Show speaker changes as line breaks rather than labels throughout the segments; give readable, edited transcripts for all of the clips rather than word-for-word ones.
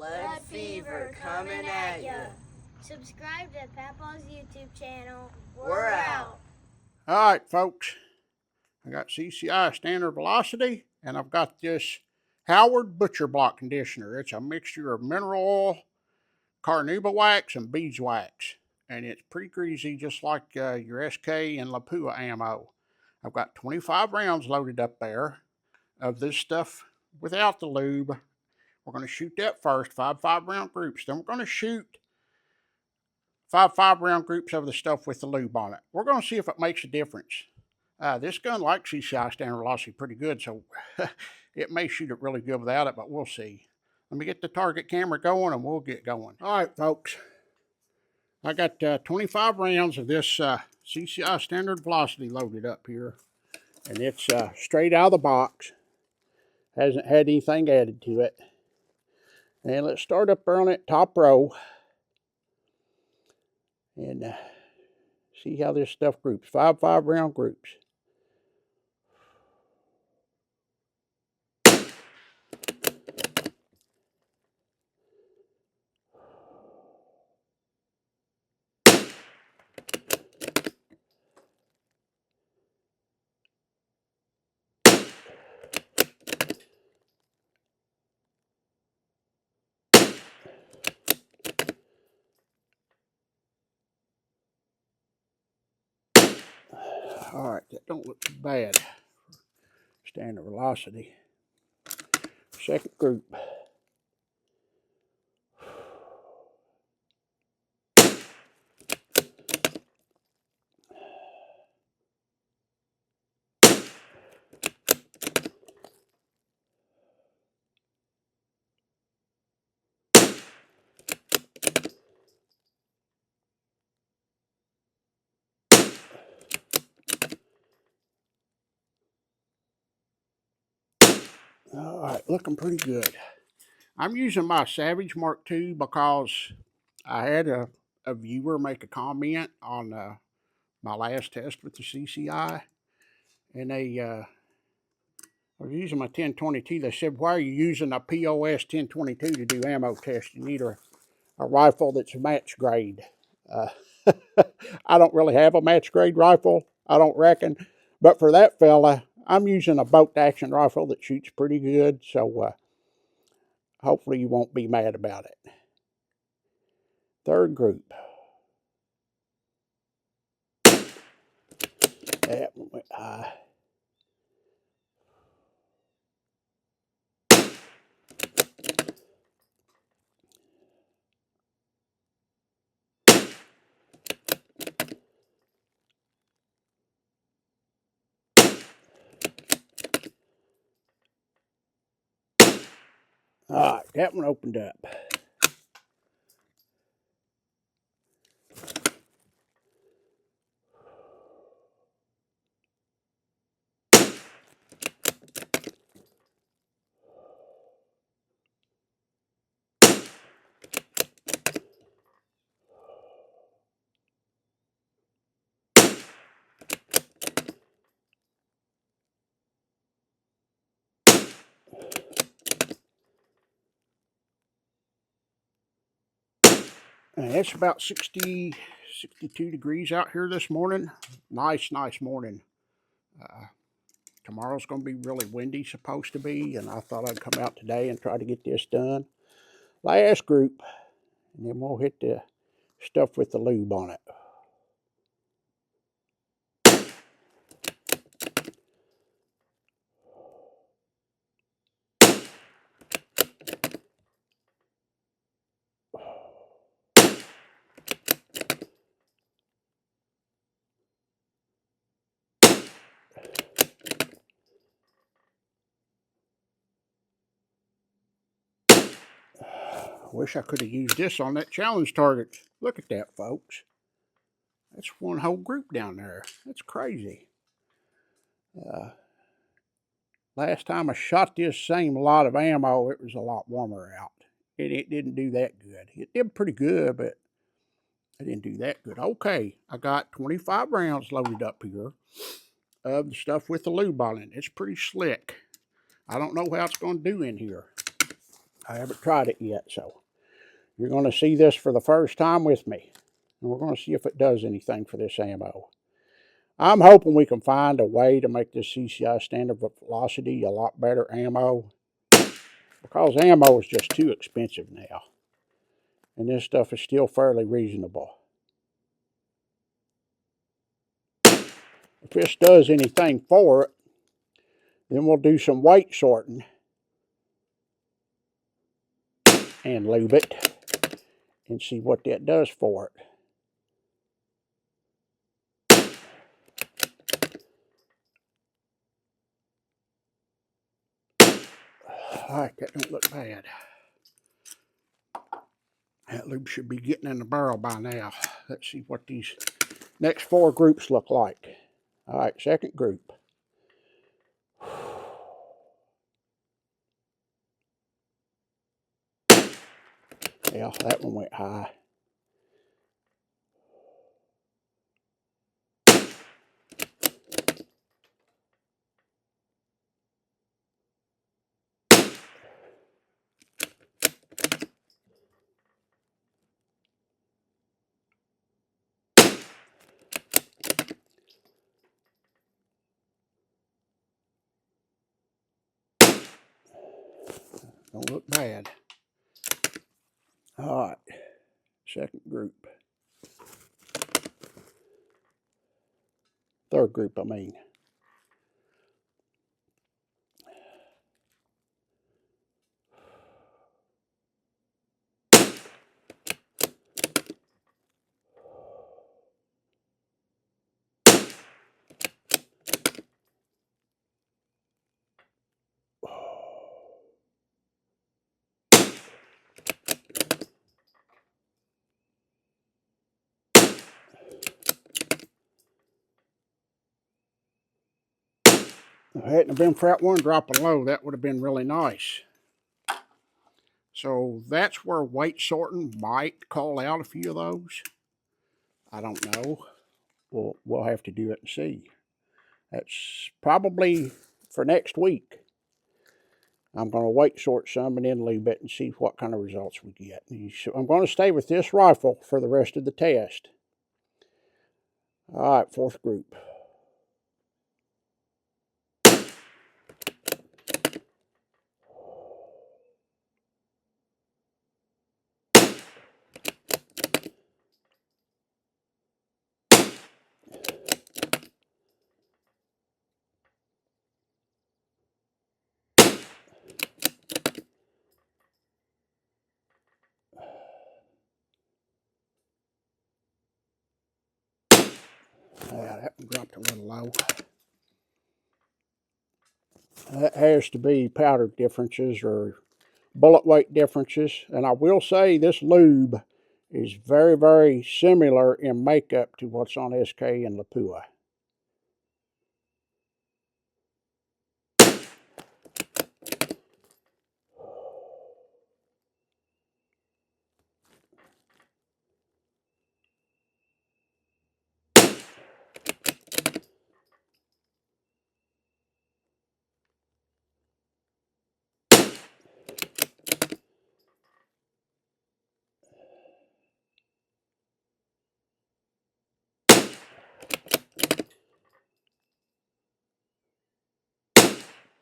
Blood fever coming at ya.
Subscribe to Papa's YouTube channel.
We're out.
All right, folks. I got CCI Standard Velocity, and I've got this Howard Butcher Block conditioner. It's a mixture of mineral oil, carnauba wax, and beeswax. And it's pretty greasy, just like your SK and Lapua ammo. I've got 25 rounds loaded up there of this stuff without the lube. We're going to shoot that first, 5 5-round groups. Then we're going to shoot 5 5-round groups of the stuff with the lube on it. We're going to see if it makes a difference. This gun likes CCI Standard Velocity pretty good, so it may shoot it really good without it, but we'll see. Let me get the target camera going and we'll get going. All right, folks. I got 25 rounds of this CCI Standard Velocity loaded up here. And it's straight out of the box. Hasn't had anything added to it. And let's start up there on that top row. And see how this stuff groups. 5 5-round groups. All right, that don't look too bad. Standard Velocity. Second group. All right, looking pretty good. I'm using my Savage Mark II because I had a viewer make a comment on my last test with the CCI. And they I was using my 1022. They said, why are you using a POS 1022 to do ammo tests? You need a rifle that's match grade. I don't really have a match grade rifle, I don't reckon. But for that fella, I'm using a bolt action rifle that shoots pretty good. So hopefully you won't be mad about it. Third group. That one went high. All right, that one opened up. And it's about 60, 62 degrees out here this morning. Nice morning. Tomorrow's going to be really windy, supposed to be, and I thought I'd come out today and try to get this done. Last group, and then we'll hit the stuff with the lube on it. Wish I could have used this on that challenge target. Look at that, folks. That's one whole group down there. That's crazy. Last time I shot this same lot of ammo, it was a lot warmer out. It didn't do that good. It did pretty good, but it didn't do that good. Okay, I got 25 rounds loaded up here of the stuff with the lube on it. It's pretty slick. I don't know how it's going to do in here. I haven't tried it yet, so you're going to see this for the first time with me. And we're going to see if it does anything for this ammo. I'm hoping we can find a way to make this CCI Standard Velocity a lot better ammo, because ammo is just too expensive now. And this stuff is still fairly reasonable. If this does anything for it, then we'll do some weight sorting and lube it and see what that does for it. Alright, that don't look bad. That lube should be getting in the barrel by now. Let's see what these next 4 groups look like. Alright, second group. Yeah, that one went high. Don't look bad. Alright, second group. Third group, I mean. If it hadn't been for that one dropping low, that would have been really nice. So that's where weight sorting might call out a few of those. I don't know. We'll have to do it and see. That's probably for next week. I'm going to weight sort some and then lube it and see what kind of results we get. So I'm going to stay with this rifle for the rest of the test. All right, fourth group. Yeah, that one dropped a little low. That has to be powder differences or bullet weight differences. And I will say this lube is very, very similar in makeup to what's on SK and Lapua.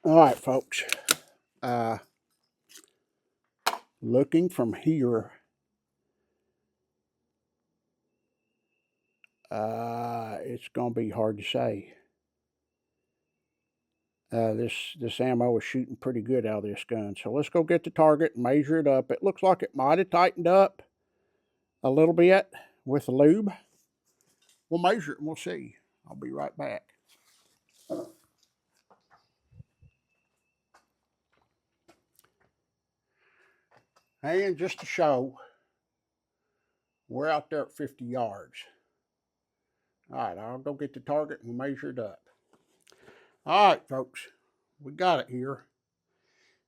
All right, folks. Looking from here, it's going to be hard to say. This ammo is shooting pretty good out of this gun. So let's go get the target and measure it up. It looks like it might have tightened up a little bit with the lube. We'll measure it and we'll see. I'll be right back. And just to show, we're out there at 50 yards. All right, I'll go get the target and measure it up. All right, folks, we got it here.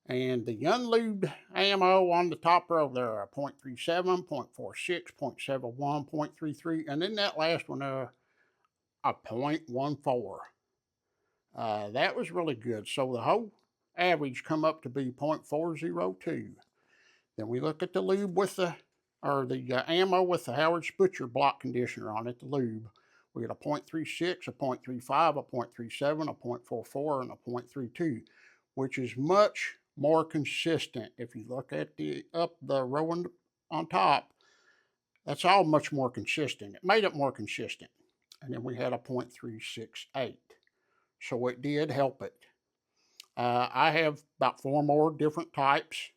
And the unlubed ammo on the top row there are 0.37, 0.46, 0.71, 0.33, and then that last one a 0.14. That was really good. So the whole average come up to be 0.402. Then we look at the lube with the ammo with the Howard's Butcher block conditioner on it, the lube. We get a .36, a .35, a .37, a .44, and a .32, which is much more consistent. If you look at the row on top, that's all much more consistent. It made it more consistent. And then we had a .368. So it did help it. I have about 4 more different types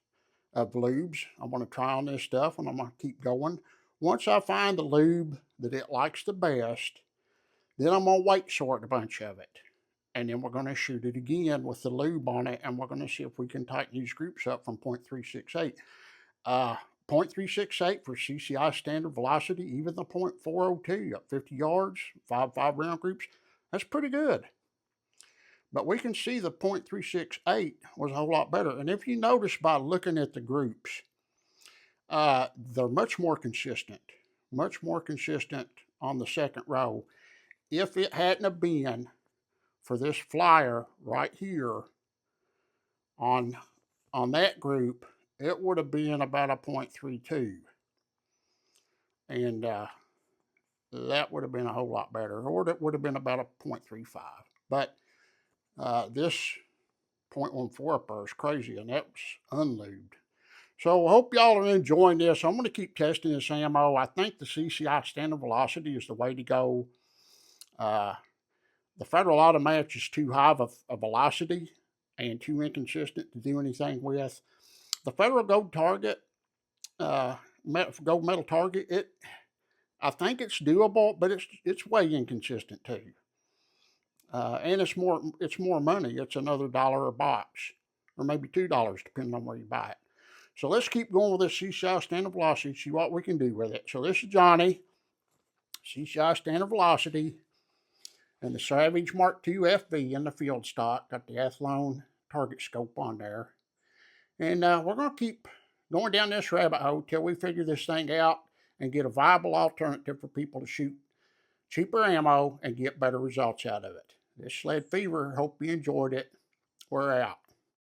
of lubes. I'm going to try on this stuff, and I'm going to keep going. Once I find the lube that it likes the best, then I'm going to weight sort a bunch of it. And then we're going to shoot it again with the lube on it, and we're going to see if we can tighten these groups up from .368. .368 for CCI Standard Velocity, even the .402 at 50 yards, 5 round groups, that's pretty good. But we can see the .368 was a whole lot better. And if you notice by looking at the groups, they're much more consistent on the second row. If it hadn't have been for this flyer right here on that group, it would have been about a .32. And that would have been a whole lot better. Or it would have been about a .35. But this .14 up there is crazy, and that's unlubed. So I hope y'all are enjoying this. I'm going to keep testing this ammo. I think the CCI Standard Velocity is the way to go. The Federal Automatch is too high of a velocity and too inconsistent to do anything with. The Federal Gold Target, Gold Medal Target, I think it's doable, but it's way inconsistent too. And it's more money. It's another $1 a box, or maybe $2, depending on where you buy it. So let's keep going with this CCI Standard Velocity, see what we can do with it. So this is Johnny, CCI Standard Velocity, and the Savage Mark II FV in the field stock. Got the Athlone target scope on there. And we're going to keep going down this rabbit hole till we figure this thing out and get a viable alternative for people to shoot cheaper ammo and get better results out of it. This Sled Fever, hope you enjoyed it. We're out.